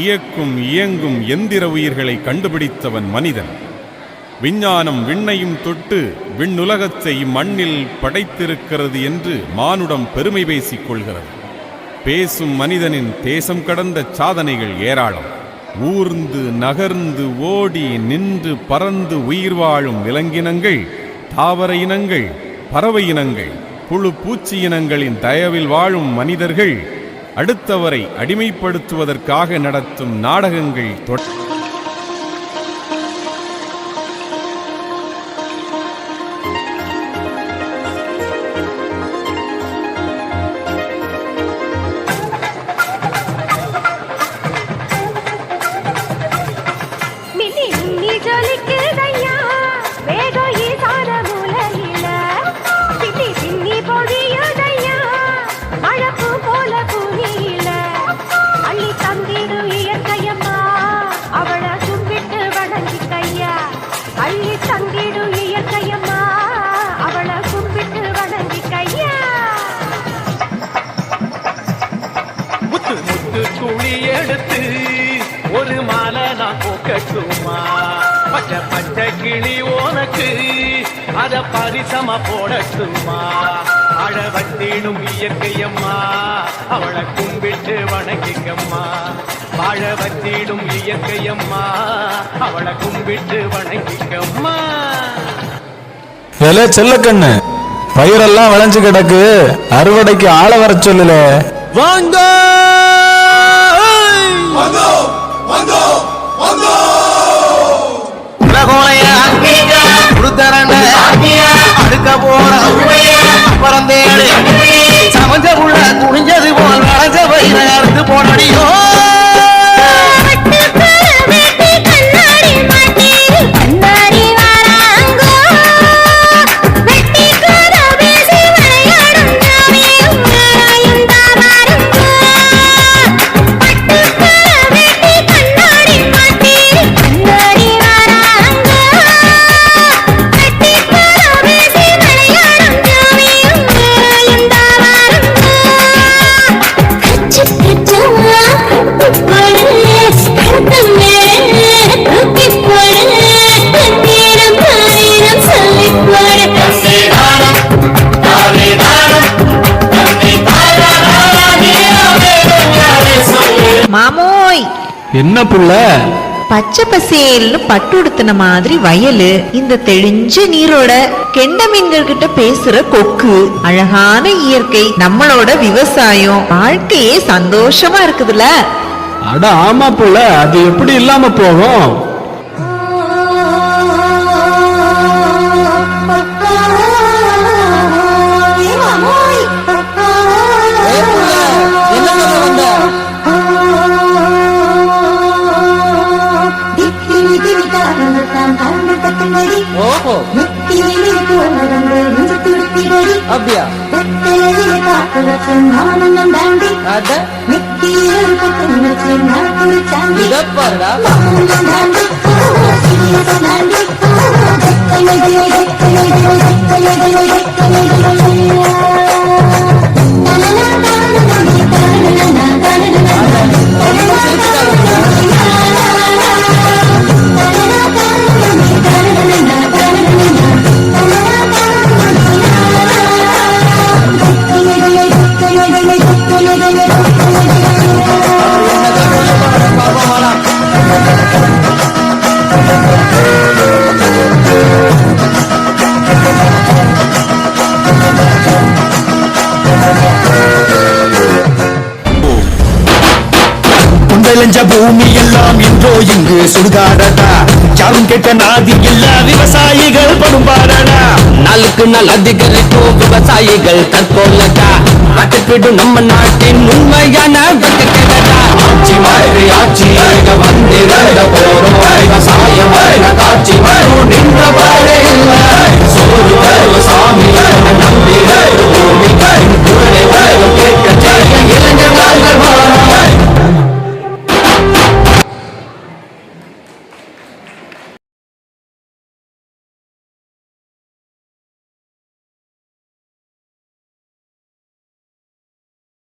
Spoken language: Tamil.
இயக்கும் இயங்கும் எந்திர உயிர்களை கண்டுபிடித்தவன் மனிதன். விஞ்ஞானம் விண்ணையும் தொட்டு விண்ணுலகத்தை மண்ணில் படைத்திருக்கிறது என்று மானுடம் பெருமை பேசிக் கொள்கிறது. பேசும் மனிதனின் தேசம் கடந்த சாதனைகள் ஏராளம். ஊர்ந்து நகர்ந்து ஓடி நின்று பறந்து உயிர் வாழும் விலங்கினங்கள், தாவர இனங்கள், பறவை இனங்கள், புழு பூச்சி இனங்களின் தயவில் வாழும் மனிதர்கள் அடுத்தவரை அடிமைப்படுத்துவதற்காக நடத்தும் நாடகங்கள் துளி எடுத்து ஒரு மாலை நான் போக்கட்டுமா? பச்சை பச்சை கிளி உனக்கு அத பரிசமா போடட்டுமா? அழ வத்திடும் இயற்கையம்மா அவளை கும்பிட்டு வணங்கிக்கம்மா. வாழ வத்திடும் இயற்கையம்மா அவளை கும்பிட்டு வணங்கிக்கம்மா. செல்லக்கண்ணு, பயிரெல்லாம் விளைஞ்சு கிடக்கு, அறுவடைக்கு ஆள வர சொல்லுல. வாங்க அடுக்க போற பறந்தேடு சமஞ்ச உள்ள துணிஞ்சது போல் வளைஞ்ச வயிற அறுத்து போனடியோ. மாமோய், என்ன புள்ள? பச்சை பசேல்னு பட்டு உடுத்தின மாதிரி வயலு, இந்த தெளிஞ்ச நீரோட கெண்ட மீன்கள் கிட்ட பேசுற கொக்கு, அழகான இயற்கை, நம்மளோட விவசாயம், வாழ்க்கையே சந்தோஷமா இருக்குதுல. அட ஆமா புள்ள, அது எப்படி இல்லாம போகும்? அப்படியா? பூமி எல்லாம் இன்றோ இங்கு சுடுகாடடா. யாரும் கேட்ட நாதி இல்ல விவசாயிகள் படும்பாடா. நாளுக்கு நாள் அதிகரிக்கும் விவசாயிகள் தற்கொள்ளடா. நாட்டுக்கிடும் நம்ம நாட்டின் உண்மையான ஆட்சி மாதிரி ஆட்சி வந்திருந்த